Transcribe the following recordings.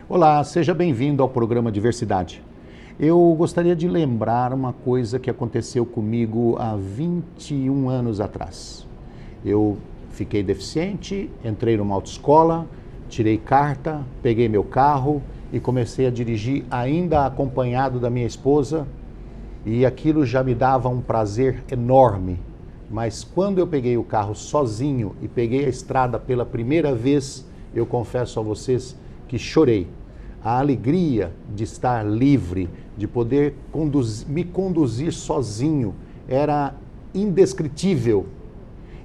Olá, seja bem-vindo ao programa Diversidade. Eu gostaria de lembrar uma coisa que aconteceu comigo há 21 anos atrás. Eu fiquei deficiente, entrei numa autoescola, tirei carta, peguei meu carro e comecei a dirigir ainda acompanhado da minha esposa, e aquilo já me dava um prazer enorme. Mas quando eu peguei o carro sozinho e peguei a estrada pela primeira vez, eu confesso a vocês que chorei. A alegria de estar livre, de poder me conduzir sozinho, era indescritível.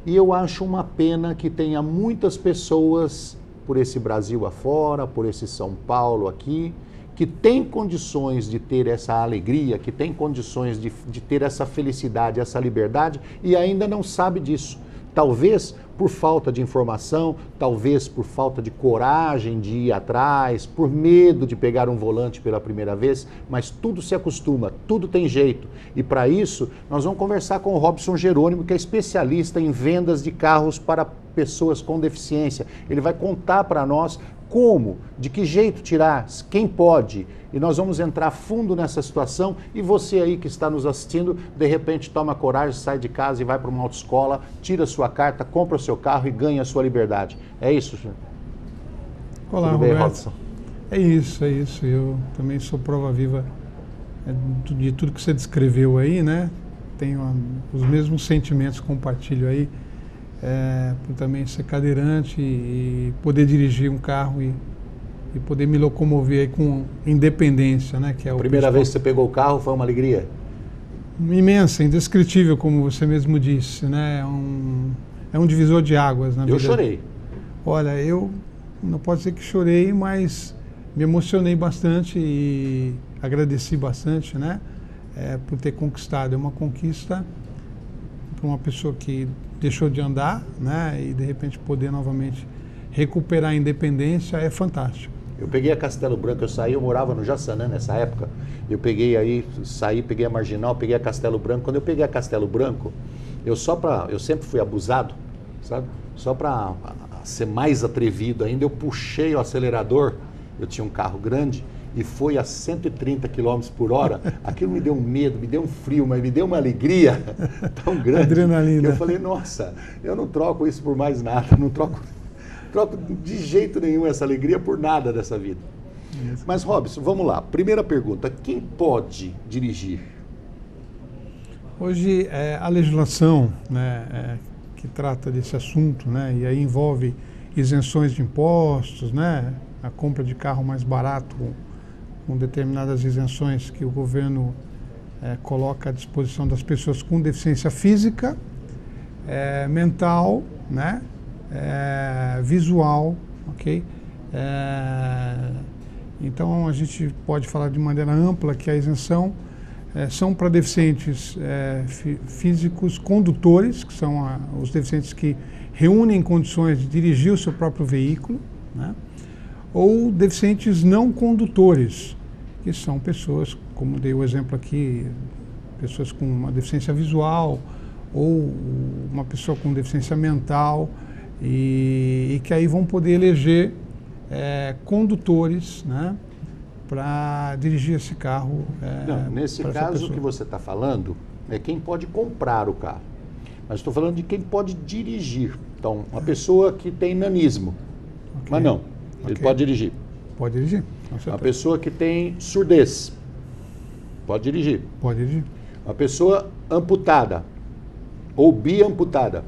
E eu acho uma pena que tenha muitas pessoas por esse Brasil afora, por esse São Paulo aqui, que tem condições de ter essa alegria, que tem condições de ter essa felicidade, essa liberdade, e ainda não sabe disso. Talvez por falta de informação, talvez por falta de coragem de ir atrás, por medo de pegar um volante pela primeira vez, mas tudo se acostuma, tudo tem jeito. E para isso, nós vamos conversar com o Robson Jerônimo, que é especialista em vendas de carros para pessoas com deficiência. Ele vai contar para nós como, de que jeito tirar, quem pode, e nós vamos entrar fundo nessa situação. E você aí que está nos assistindo, de repente toma coragem, sai de casa e vai para uma autoescola, tira sua carta, compra o seu carro e ganha a sua liberdade. É isso, senhor? Olá, Tudo bem, Roberto? Robson? É isso. Eu também sou prova viva de tudo que você descreveu aí, né? Tenho os mesmos sentimentos, compartilho aí. Por também ser cadeirante e poder dirigir um carro e poder me locomover aí com independência, né? Que é A primeira vez que você pegou o carro foi uma alegria? Imensa, indescritível, como você mesmo disse, né? É um divisor de águas na vida. Eu chorei. Olha, eu não posso dizer que chorei, mas me emocionei bastante e agradeci bastante, né? Por ter conquistado. É uma conquista para uma pessoa que deixou de andar, né, e de repente poder novamente recuperar a independência é fantástico. Eu peguei a Castelo Branco, eu morava no Jaçanã nessa época, eu peguei aí, saí, peguei a Marginal, peguei a Castelo Branco. Quando eu peguei a Castelo Branco, eu sempre fui abusado, sabe? Só para ser mais atrevido ainda, eu puxei o acelerador, eu tinha um carro grande, e foi a 130 km por hora. Aquilo me deu um medo, me deu um frio, mas me deu uma alegria tão grande. Adrenalina. Que eu falei, nossa, eu não troco isso por mais nada, não troco de jeito nenhum essa alegria por nada dessa vida. Isso. Mas, Robson, vamos lá. Primeira pergunta, quem pode dirigir? Hoje, a legislação, né, que trata desse assunto, né, e aí envolve isenções de impostos, né, a compra de carro mais barato, com determinadas isenções que o governo coloca à disposição das pessoas com deficiência física, mental, né, visual, ok? Então a gente pode falar de maneira ampla que a isenção são para deficientes físicos condutores, que são os deficientes que reúnem condições de dirigir o seu próprio veículo, né? Ou deficientes não condutores, que são pessoas, como dei o exemplo aqui, pessoas com uma deficiência visual ou uma pessoa com deficiência mental e que aí vão poder eleger condutores, né, para dirigir esse carro. Não, nesse caso que você está falando é quem pode comprar o carro, mas estou falando de quem pode dirigir. Então, uma pessoa que tem nanismo, Okay. mas não, ele pode dirigir. Pode dirigir. Uma pessoa que tem surdez, pode dirigir. Pode dirigir. Uma pessoa amputada ou biamputada,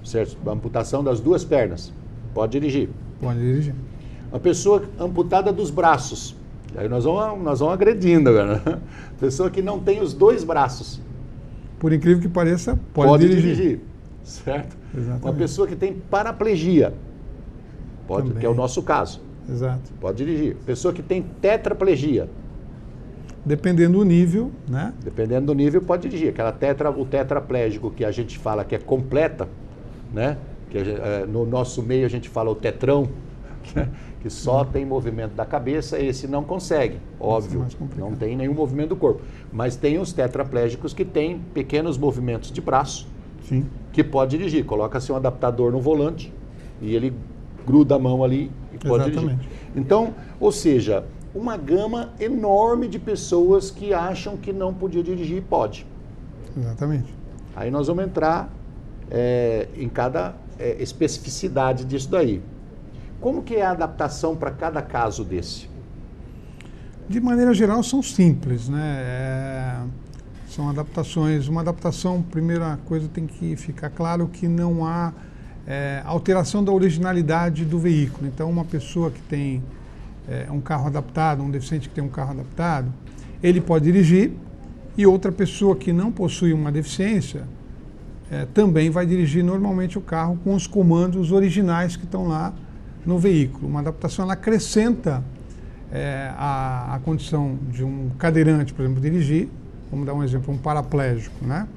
certo? Amputação das duas pernas, pode dirigir. Pode dirigir. Uma pessoa amputada dos braços, aí nós vamos agredindo agora, né? Pessoa que não tem os dois braços, Por incrível que pareça, pode dirigir. Certo? Exatamente. Uma pessoa que tem paraplegia, pode, que é o nosso caso, Exato. pode dirigir. Pessoa que tem tetraplegia, Dependendo do nível, né? dependendo do nível, pode dirigir. O tetraplégico que a gente fala que é completa, né? Que no nosso meio a gente fala o tetrão, que só tem movimento da cabeça, esse não consegue, óbvio, não tem nenhum movimento do corpo. Mas tem os tetraplégicos que têm pequenos movimentos de braço, Sim. que pode dirigir. Coloca-se um adaptador no volante e ele gruda a mão ali e pode Exatamente. dirigir. Então, ou seja, uma gama enorme de pessoas que acham que não podia dirigir e pode. Exatamente. Aí nós vamos entrar em cada especificidade disso daí. Como que é a adaptação para cada caso desse? De maneira geral, são simples, né? São adaptações. Uma adaptação, primeira coisa, tem que ficar claro que não há alteração da originalidade do veículo. Então, uma pessoa que tem um carro adaptado, um deficiente que tem um carro adaptado, ele pode dirigir, e outra pessoa que não possui uma deficiência também vai dirigir normalmente o carro com os comandos originais que estão lá no veículo. Uma adaptação, ela acrescenta a condição de um cadeirante, por exemplo, dirigir. Vamos dar um exemplo, um paraplégico, né?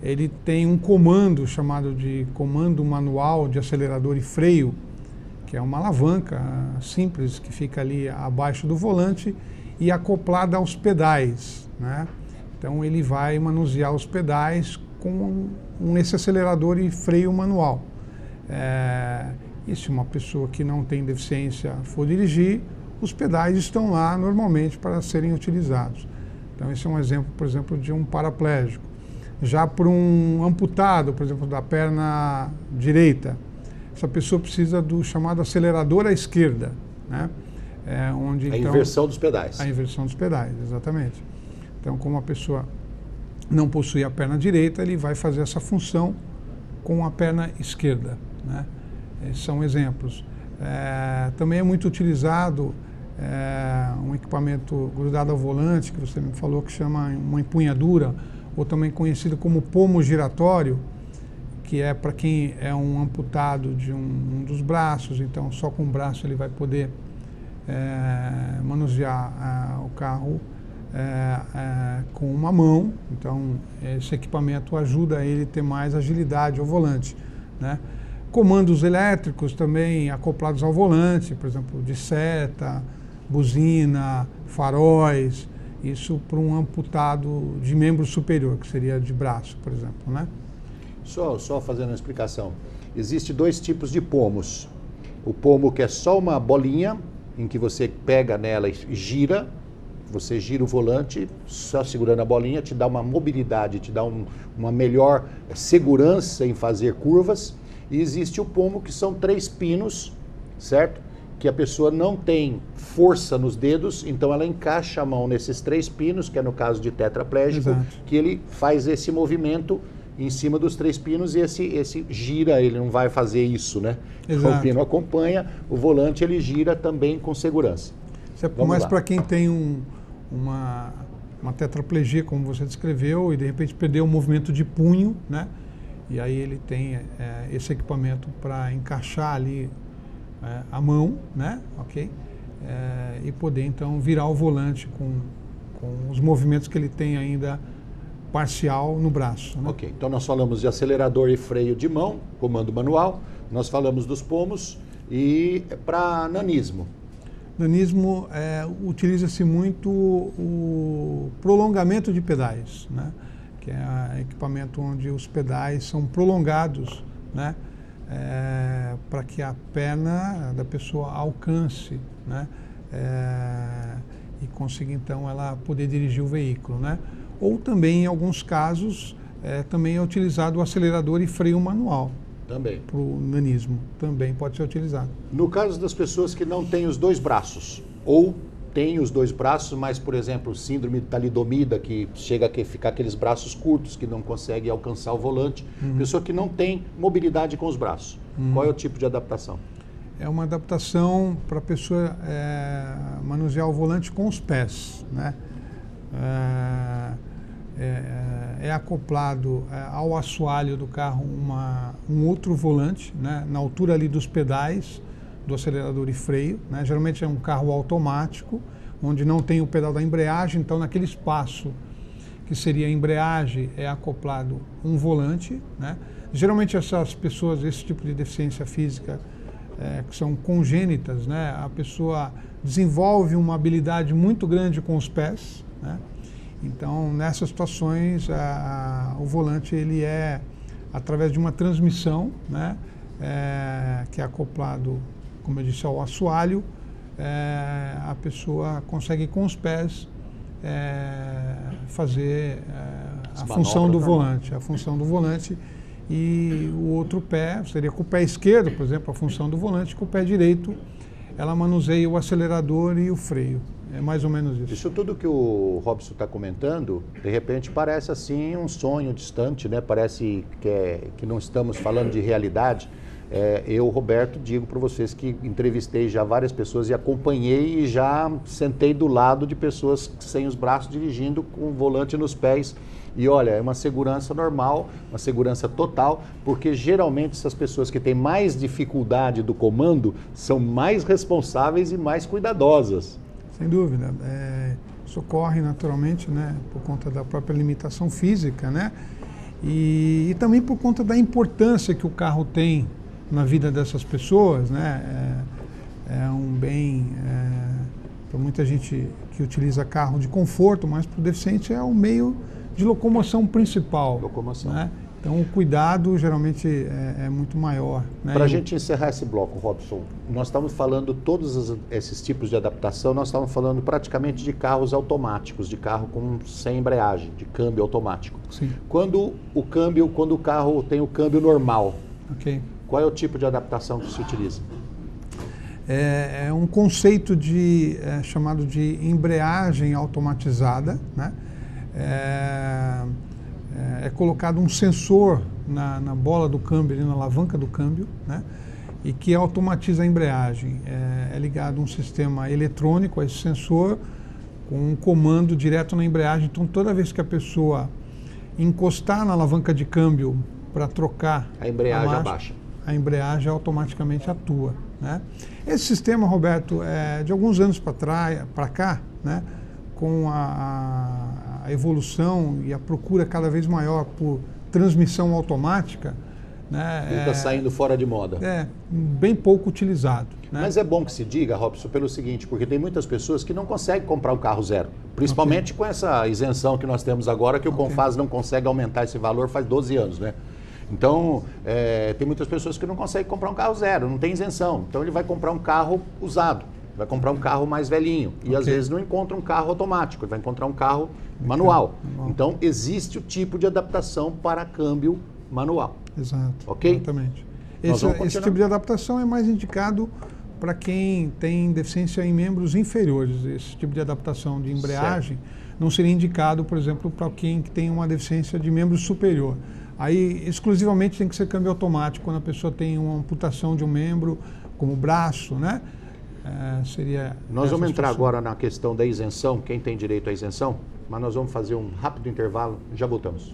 Ele tem um comando chamado de comando manual de acelerador e freio, que é uma alavanca simples que fica ali abaixo do volante e acoplada aos pedais, né? Então ele vai manusear os pedais com esse acelerador e freio manual. E se uma pessoa que não tem deficiência for dirigir, os pedais estão lá normalmente para serem utilizados. Então esse é um exemplo, por exemplo, de um paraplégico. Já para um amputado, por exemplo, da perna direita, essa pessoa precisa do chamado acelerador à esquerda, né? Onde, a inversão dos pedais. A inversão dos pedais, exatamente. Então, como a pessoa não possui a perna direita, ele vai fazer essa função com a perna esquerda, né? Esses são exemplos. Também é muito utilizado um equipamento grudado ao volante, que você me falou, que chama uma empunhadura, ou também conhecido como pomo giratório, que é para quem é um amputado de um dos braços, então só com o braço ele vai poder manusear o carro com uma mão. Então esse equipamento ajuda ele a ter mais agilidade ao volante, né? Comandos elétricos também acoplados ao volante, por exemplo, de seta, buzina, faróis, isso para um amputado de membro superior, que seria de braço, por exemplo, né? Só fazendo uma explicação. Existem dois tipos de pomos. O pomo que é só uma bolinha, em que você pega nela e gira, você gira o volante, só segurando a bolinha, te dá uma mobilidade, te dá uma melhor segurança em fazer curvas. E existe o pomo que são 3 pinos, certo? Que a pessoa não tem força nos dedos, então ela encaixa a mão nesses 3 pinos, que é no caso de tetraplégico, exato, que ele faz esse movimento em cima dos 3 pinos e esse gira, ele não vai fazer isso, né? exato. O pino acompanha, o volante ele gira também com segurança. Isso é mais para quem tem uma tetraplegia, como você descreveu, e de repente perdeu o movimento de punho, né? E aí ele tem esse equipamento para encaixar ali a mão, né? Ok? E poder então virar o volante com os movimentos que ele tem ainda parcial no braço, né? Ok, então nós falamos de acelerador e freio de mão, comando manual, nós falamos dos pomos e para nanismo. Nanismo utiliza-se muito o prolongamento de pedais, né? Que é equipamento onde os pedais são prolongados, né? Para que a perna da pessoa alcance, né? E consiga então ela poder dirigir o veículo, né? Ou também em alguns casos também é utilizado o acelerador e freio manual. Também. Para o nanismo também pode ser utilizado. No caso das pessoas que não têm os 2 braços, ou têm os 2 braços, mas, por exemplo, síndrome de talidomida, que chega a ficar aqueles braços curtos, que não consegue alcançar o volante, pessoa que não tem mobilidade com os braços. Qual é o tipo de adaptação? É uma adaptação para a pessoa manusear o volante com os pés, né? É acoplado ao assoalho do carro um outro volante, né, na altura ali dos pedais do acelerador e freio, né? Geralmente é um carro automático, onde não tem o pedal da embreagem, então naquele espaço que seria a embreagem é acoplado um volante, né? Geralmente essas pessoas, esse tipo de deficiência física que são congênitas, né? A pessoa desenvolve uma habilidade muito grande com os pés, né? Então, nessas situações, o volante ele é através de uma transmissão, né, que é acoplado, como eu disse, ao assoalho, a pessoa consegue com os pés fazer a função do volante. A função do volante, e o outro pé seria com o pé esquerdo, por exemplo, a função do volante, com o pé direito ela manuseia o acelerador e o freio. É mais ou menos isso. Isso tudo que o Robson está comentando, de repente parece assim um sonho distante, né? Parece que não estamos falando de realidade. Eu, Roberto, digo para vocês que entrevistei já várias pessoas e acompanhei e já sentei do lado de pessoas sem os braços dirigindo com o volante nos pés. E olha, é uma segurança normal, uma segurança total, porque geralmente essas pessoas que têm mais dificuldade do comando são mais responsáveis e mais cuidadosas. Sem dúvida. Isso ocorre naturalmente, né, por conta da própria limitação física, né, e também por conta da importância que o carro tem na vida dessas pessoas, né. É um bem, para muita gente que utiliza carro de conforto, mas para o deficiente é o meio de locomoção principal. Locomoção. Né? Então o cuidado geralmente é muito maior. Né? Para a gente encerrar esse bloco, Robson, nós estamos falando todos esses tipos de adaptação, nós estamos falando praticamente de carros automáticos, de carro sem embreagem, de câmbio automático. Sim. Quando o carro tem o câmbio normal, okay. Qual é o tipo de adaptação que se utiliza? É um conceito chamado de embreagem automatizada, né? É colocado um sensor na bola do câmbio, na alavanca do câmbio, né? E que automatiza a embreagem. É ligado um sistema eletrônico a esse sensor, com um comando direto na embreagem. Então, toda vez que a pessoa encostar na alavanca de câmbio para trocar a embreagem abaixa. A embreagem automaticamente atua, né? Esse sistema, Roberto, de alguns anos para cá, né? Com a evolução e a procura cada vez maior por transmissão automática, né? Ele está saindo fora de moda. Bem pouco utilizado. Né? Mas é bom que se diga, Robson, pelo seguinte, porque tem muitas pessoas que não conseguem comprar um carro zero. Principalmente com essa isenção que nós temos agora, que o Confas não consegue aumentar esse valor faz 12 anos, né? Então, tem muitas pessoas que não conseguem comprar um carro zero, não tem isenção. Então ele vai comprar um carro usado. Vai comprar um carro mais velhinho e às vezes não encontra um carro automático, ele vai encontrar um carro manual. Então existe o tipo de adaptação para câmbio manual. Exato. Ok? Exatamente. Esse tipo de adaptação é mais indicado para quem tem deficiência em membros inferiores. Esse tipo de adaptação de embreagem não seria indicado, por exemplo, para quem tem uma deficiência de membro superior. Aí exclusivamente tem que ser câmbio automático quando a pessoa tem uma amputação de um membro, como o braço, né? Nós vamos entrar agora na questão da isenção, quem tem direito à isenção, mas nós vamos fazer um rápido intervalo, já voltamos.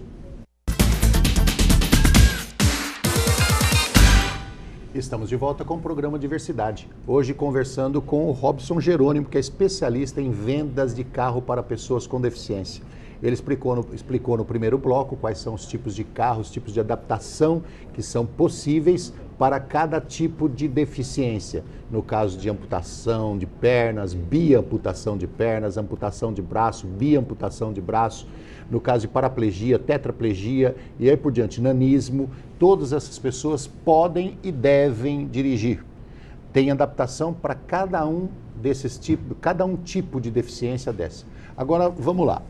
Estamos de volta com o programa Diversidade. Hoje conversando com o Robson Jerônimo, que é especialista em vendas de carro para pessoas com deficiência. Ele explicou no primeiro bloco quais são os tipos de carros, os tipos de adaptação que são possíveis para cada tipo de deficiência. No caso de amputação de pernas, biamputação de pernas, amputação de braço, biamputação de braço. No caso de paraplegia, tetraplegia e aí por diante, nanismo, todas essas pessoas podem e devem dirigir. Tem adaptação para cada um desses tipos, cada um tipo de deficiência dessa. Agora, vamos lá.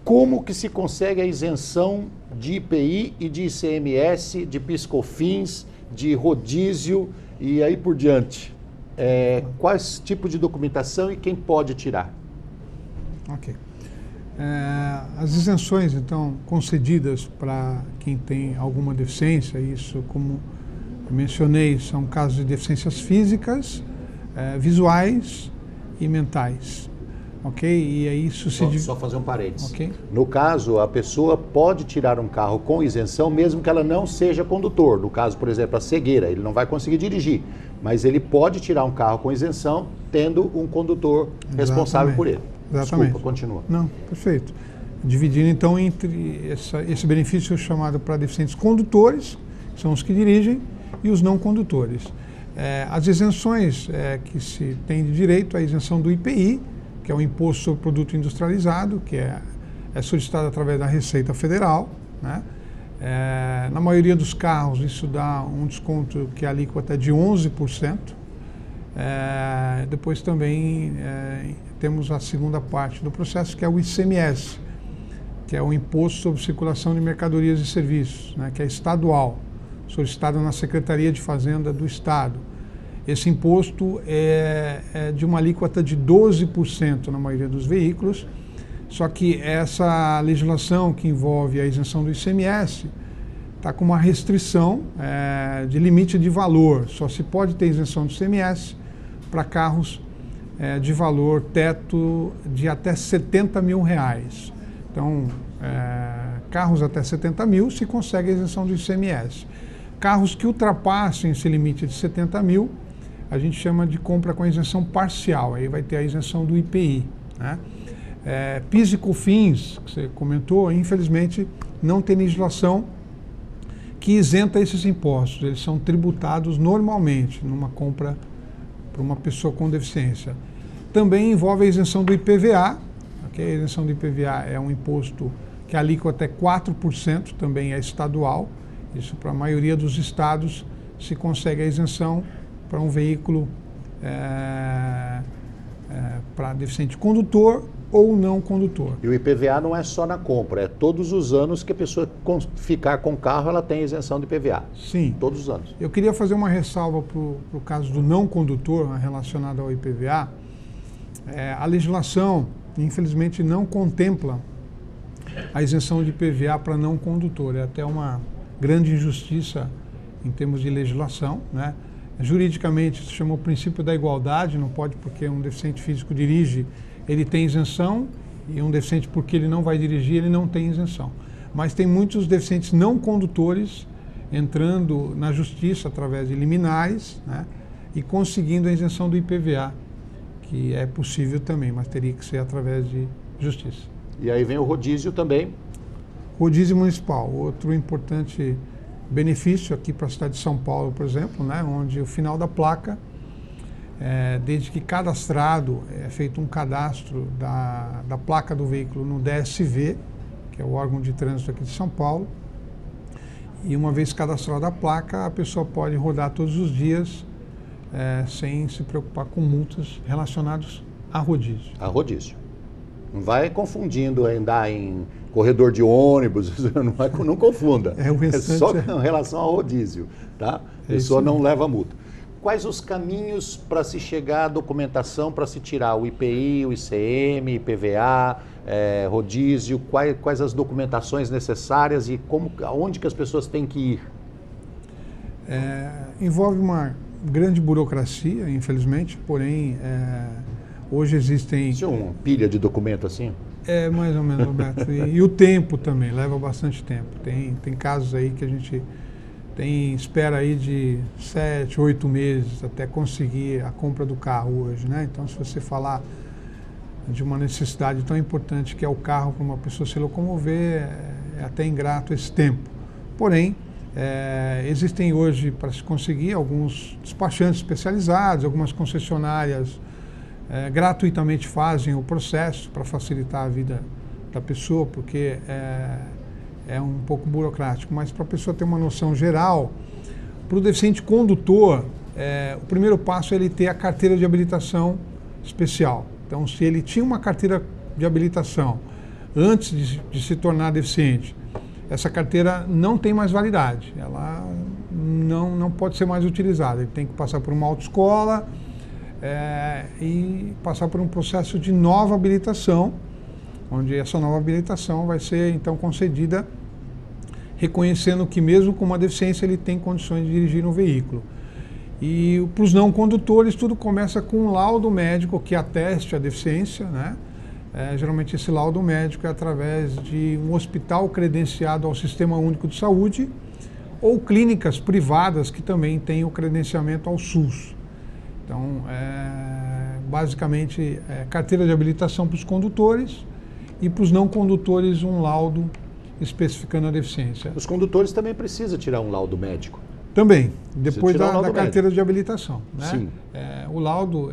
Como que se consegue a isenção de IPI e de ICMS, de PIS/COFINS, de rodízio e aí por diante? Quais tipos de documentação e quem pode tirar? Ok. As isenções, então, concedidas para quem tem alguma deficiência, isso, como eu mencionei, são casos de deficiências físicas, visuais e mentais. Ok? E aí isso Só fazer um parênteses. Okay. No caso, a pessoa pode tirar um carro com isenção, mesmo que ela não seja condutor. No caso, por exemplo, a cegueira, ele não vai conseguir dirigir, mas ele pode tirar um carro com isenção, tendo um condutor responsável por ele. Exatamente. Desculpa, continua. Não, perfeito. Dividindo então entre esse benefício chamado para deficientes condutores, que são os que dirigem, e os não condutores. As isenções que se tem de direito, a isenção do IPI, que é o Imposto sobre Produto Industrializado, que é solicitado através da Receita Federal, né? Na maioria dos carros isso dá um desconto que a alíquota é de 11%. Depois também temos a segunda parte do processo, que é o ICMS, que é o Imposto sobre Circulação de Mercadorias e Serviços, né, que é estadual, solicitado na Secretaria de Fazenda do Estado. Esse imposto é de uma alíquota de 12% na maioria dos veículos, só que essa legislação que envolve a isenção do ICMS está com uma restrição de limite de valor. Só se pode ter isenção do ICMS para carros de valor teto de até R$70 mil. Então, carros até 70 mil se consegue a isenção do ICMS. Carros que ultrapassem esse limite de 70 mil, a gente chama de compra com isenção parcial, aí vai ter a isenção do IPI, né? PIS e COFINS, que você comentou, infelizmente não tem legislação que isenta esses impostos, eles são tributados normalmente numa compra para uma pessoa com deficiência. Também envolve a isenção do IPVA, okay? A isenção do IPVA é um imposto que a alíquota é 4%, também é estadual, isso para a maioria dos estados se consegue a isenção para um veículo para deficiente condutor ou não condutor. E o IPVA não é só na compra, é todos os anos que a pessoa ficar com o carro, ela tem isenção de IPVA. Sim. Todos os anos. Eu queria fazer uma ressalva para o caso do não condutor, relacionado ao IPVA. A legislação, infelizmente, não contempla a isenção de IPVA para não condutor. É até uma grande injustiça em termos de legislação, né? Juridicamente, se chama o princípio da igualdade, não pode porque um deficiente físico dirige, ele tem isenção, e um deficiente porque ele não vai dirigir, ele não tem isenção. Mas tem muitos deficientes não condutores entrando na justiça através de liminares, né, e conseguindo a isenção do IPVA, que é possível também, mas teria que ser através de justiça. E aí vem o rodízio também. Rodízio municipal, outro importante benefício aqui para a cidade de São Paulo, por exemplo, né, onde o final da placa, desde que cadastrado, é feito um cadastro da placa do veículo no DSV, que é o órgão de trânsito aqui de São Paulo, e uma vez cadastrada a placa, a pessoa pode rodar todos os dias sem se preocupar com multas relacionadas a rodízio. A rodízio. Não vai confundindo andar em corredor de ônibus, não confunda. É só em relação ao rodízio, tá? A pessoa não leva multa. Quais os caminhos para se chegar à documentação, para se tirar o IPI, o ICM, IPVA, rodízio, quais as documentações necessárias e aonde que as pessoas têm que ir? Envolve uma grande burocracia, infelizmente, porém hoje existem... Isso é uma pilha de documento assim? Mais ou menos, Roberto. E o tempo também, leva bastante tempo. Tem casos aí que a gente tem espera aí de 7, 8 meses até conseguir a compra do carro hoje, né? Então, se você falar de uma necessidade tão importante que é o carro para uma pessoa se locomover, é até ingrato esse tempo. Porém, existem hoje, para se conseguir, alguns despachantes especializados, algumas concessionárias gratuitamente fazem o processo para facilitar a vida da pessoa, porque é um pouco burocrático, mas para a pessoa ter uma noção geral, para o deficiente condutor, o primeiro passo é ele ter a carteira de habilitação especial. Então, se ele tinha uma carteira de habilitação antes de se tornar deficiente, essa carteira não tem mais validade, ela não pode ser mais utilizada, ele tem que passar por uma autoescola, e passar por um processo de nova habilitação, onde essa nova habilitação vai ser então concedida reconhecendo que mesmo com uma deficiência ele tem condições de dirigir um veículo. E para os não condutores tudo começa com um laudo médico que ateste a deficiência, né? Geralmente esse laudo médico é através de um hospital credenciado ao Sistema Único de Saúde ou clínicas privadas que também têm o credenciamento ao SUS. Então, basicamente, carteira de habilitação para os condutores e para os não condutores um laudo especificando a deficiência. Os condutores também precisam tirar um laudo médico? Também, depois da carteira de habilitação, né? Sim. O laudo,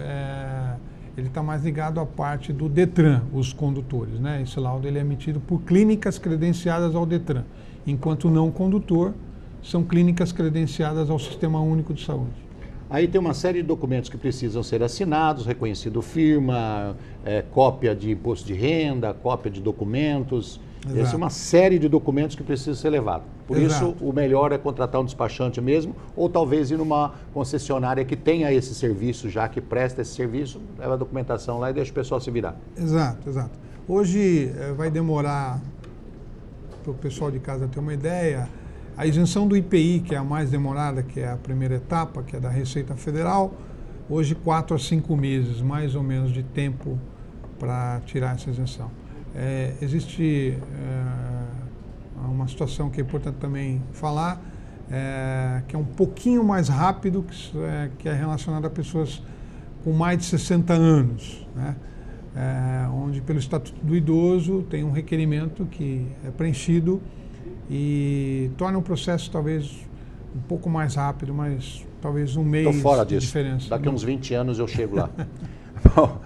ele está mais ligado à parte do DETRAN, os condutores, né? Esse laudo ele é emitido por clínicas credenciadas ao DETRAN, enquanto o não condutor são clínicas credenciadas ao Sistema Único de Saúde. Aí tem uma série de documentos que precisam ser assinados, reconhecido firma, cópia de imposto de renda, cópia de documentos. Exato. Essa é uma série de documentos que precisam ser levados. Por Exato. isso, o melhor é contratar um despachante mesmo, ou talvez ir numa concessionária que tenha esse serviço, já que presta esse serviço, leva a documentação lá e deixa o pessoal se virar. Exato, exato. Hoje vai demorar, para o pessoal de casa ter uma ideia, a isenção do IPI, que é a mais demorada, que é a primeira etapa, que é da Receita Federal, hoje 4 a 5 meses, mais ou menos, de tempo para tirar essa isenção. Existe uma situação que é importante também falar, que é um pouquinho mais rápido, que é relacionado a pessoas com mais de 60 anos, né? Onde pelo Estatuto do Idoso tem um requerimento que é preenchido e torna o processo talvez um pouco mais rápido, mas talvez um mês Estou fora de disso. diferença. Daqui a uns 20 anos eu chego lá. Bom,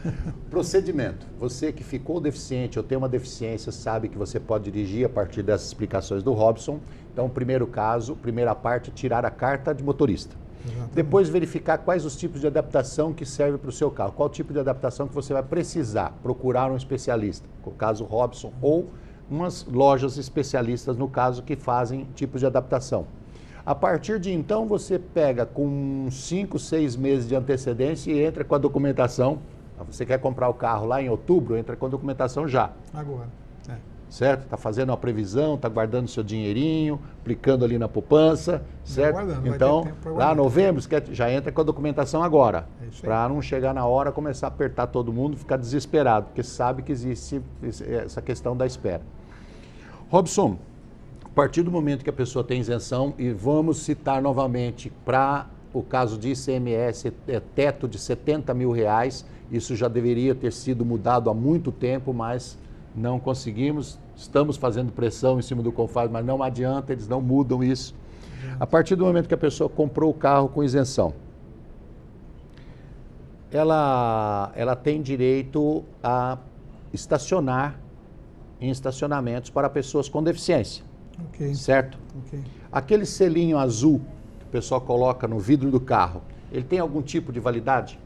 procedimento. Você que ficou deficiente ou tem uma deficiência sabe que você pode dirigir a partir dessas explicações do Robson. Então, primeiro caso, primeira parte, tirar a carta de motorista. Exatamente. Depois verificar quais os tipos de adaptação que servem para o seu carro. Qual tipo de adaptação que você vai precisar. Procurar um especialista, no caso Robson, ou umas lojas especialistas, no caso, que fazem tipos de adaptação. A partir de então, você pega com 5, 6 meses de antecedência e entra com a documentação. Você quer comprar o carro lá em outubro, entra com a documentação já. Agora. Certo? Está fazendo uma previsão, está guardando seu dinheirinho, aplicando ali na poupança, certo? Guardando, então, lá em novembro, você já entra com a documentação agora. Para não chegar na hora, começar a apertar todo mundo, ficar desesperado, porque sabe que existe essa questão da espera. Robson, a partir do momento que a pessoa tem isenção, e vamos citar novamente, para o caso de ICMS, teto de R$70 mil, isso já deveria ter sido mudado há muito tempo, mas não conseguimos, estamos fazendo pressão em cima do CONFAS, mas não adianta, eles não mudam isso. A partir do momento que a pessoa comprou o carro com isenção, ela tem direito a estacionar em estacionamentos para pessoas com deficiência, certo? Aquele selinho azul que o pessoal coloca no vidro do carro, ele tem algum tipo de validade?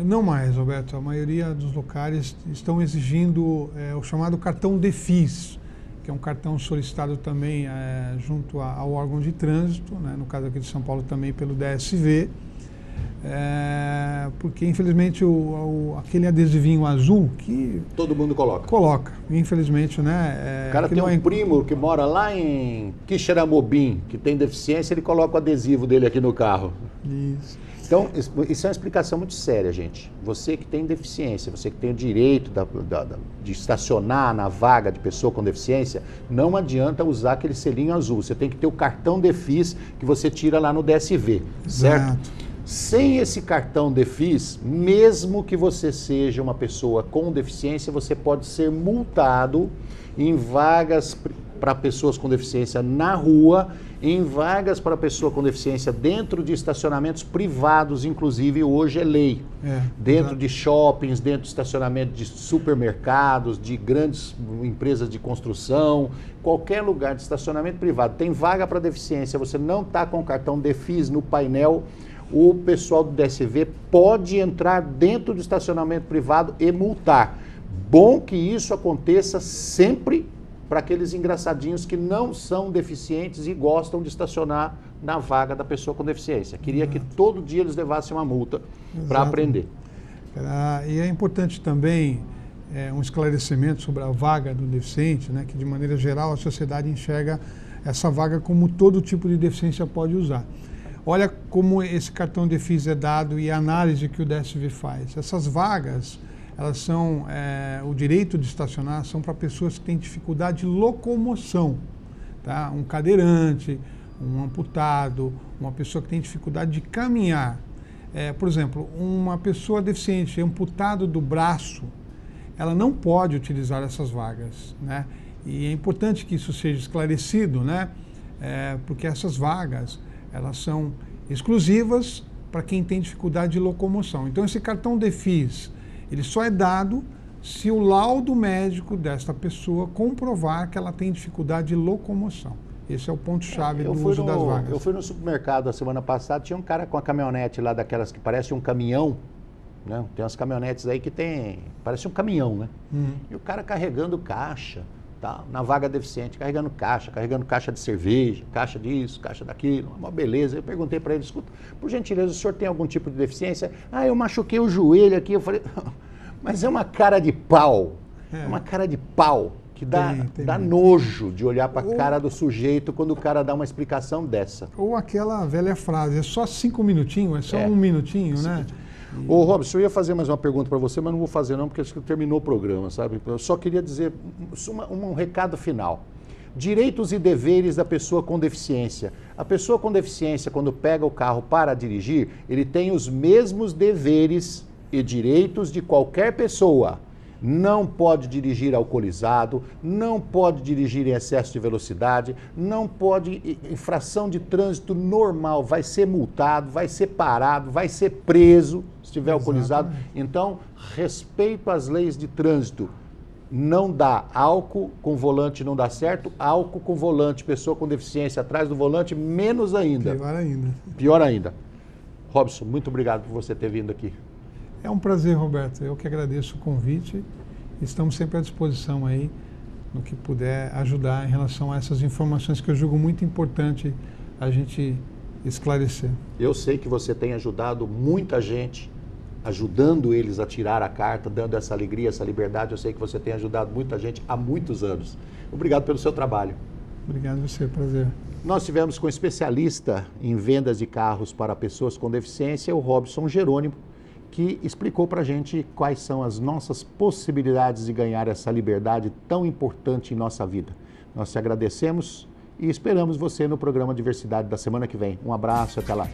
Não mais, Roberto. A maioria dos locais estão exigindo o chamado cartão DEFIS, que é um cartão solicitado também junto ao órgão de trânsito, né? No caso aqui de São Paulo também pelo DSV, porque infelizmente aquele adesivinho azul que... Todo mundo coloca. Coloca, infelizmente, né? O cara tem um primo que mora lá em Quixeramobim, que tem deficiência, ele coloca o adesivo dele aqui no carro. Isso. Então, isso é uma explicação muito séria, gente. Você que tem deficiência, você que tem o direito de estacionar na vaga de pessoa com deficiência, não adianta usar aquele selinho azul. Você tem que ter o cartão DEFIS que você tira lá no DSV, certo? Exato. Sem esse cartão DEFIS, mesmo que você seja uma pessoa com deficiência, você pode ser multado em vagas para pessoas com deficiência na rua, em vagas para pessoa com deficiência dentro de estacionamentos privados, inclusive hoje é lei. Dentro de shoppings, dentro de estacionamento de supermercados, de grandes empresas de construção, qualquer lugar de estacionamento privado. Tem vaga para deficiência, você não está com o cartão DEFIS no painel, o pessoal do DSV pode entrar dentro do estacionamento privado e multar. Bom que isso aconteça sempre para aqueles engraçadinhos que não são deficientes e gostam de estacionar na vaga da pessoa com deficiência. Queria que todo dia eles levassem uma multa para aprender. E é importante também um esclarecimento sobre a vaga do deficiente, né, que de maneira geral a sociedade enxerga essa vaga como todo tipo de deficiência pode usar. Olha como esse cartão DEFIS é dado e a análise que o DSV faz. Essas vagas, elas são, o direito de estacionar são para pessoas que têm dificuldade de locomoção, tá? Um cadeirante, um amputado, uma pessoa que tem dificuldade de caminhar. Por exemplo, uma pessoa deficiente, amputado do braço, ela não pode utilizar essas vagas, né? E é importante que isso seja esclarecido, né? Porque essas vagas, elas são exclusivas para quem tem dificuldade de locomoção. Então, esse cartão DEFIS, ele só é dado se o laudo médico desta pessoa comprovar que ela tem dificuldade de locomoção. Esse é o ponto-chave do uso das vagas. Eu fui no supermercado a semana passada, tinha um cara com a caminhonete lá, daquelas que parece um caminhão, né? Tem umas caminhonetes aí que parece um caminhão, né? E o cara carregando caixa, tá? Na vaga deficiente, carregando caixa de cerveja, caixa disso, caixa daquilo, uma beleza. Eu perguntei para ele, escuta, por gentileza, o senhor tem algum tipo de deficiência? Ah, eu machuquei o joelho aqui. Eu falei, mas é uma cara de pau, é uma cara de pau. Que dá nojo de olhar para a cara do sujeito quando o cara dá uma explicação dessa. Ou aquela velha frase, é só 5 minutinhos, é só 1 minutinho, né? Ô, Robson, eu ia fazer mais uma pergunta para você, mas não vou fazer não, porque acho que terminou o programa, sabe? Eu só queria dizer um recado final. Direitos e deveres da pessoa com deficiência. A pessoa com deficiência, quando pega o carro para dirigir, ele tem os mesmos deveres e direitos de qualquer pessoa. Não pode dirigir alcoolizado, não pode dirigir em excesso de velocidade, não pode, infração de trânsito normal, vai ser multado, vai ser parado, vai ser preso se estiver alcoolizado. Então, respeito às leis de trânsito. Não dá álcool com volante, não dá certo, álcool com volante, pessoa com deficiência atrás do volante, menos ainda. Pior ainda. Pior ainda. Robson, muito obrigado por você ter vindo aqui. É um prazer, Roberto. Eu que agradeço o convite. Estamos sempre à disposição aí, no que puder ajudar em relação a essas informações que eu julgo muito importante a gente esclarecer. Eu sei que você tem ajudado muita gente, ajudando eles a tirar a carta, dando essa alegria, essa liberdade. Eu sei que você tem ajudado muita gente há muitos anos. Obrigado pelo seu trabalho. Obrigado a você, prazer. Nós tivemos com especialista em vendas de carros para pessoas com deficiência, o Robson Jerônimo, que explicou para a gente quais são as nossas possibilidades de ganhar essa liberdade tão importante em nossa vida. Nós te agradecemos e esperamos você no programa Diversidade da semana que vem. Um abraço e até lá.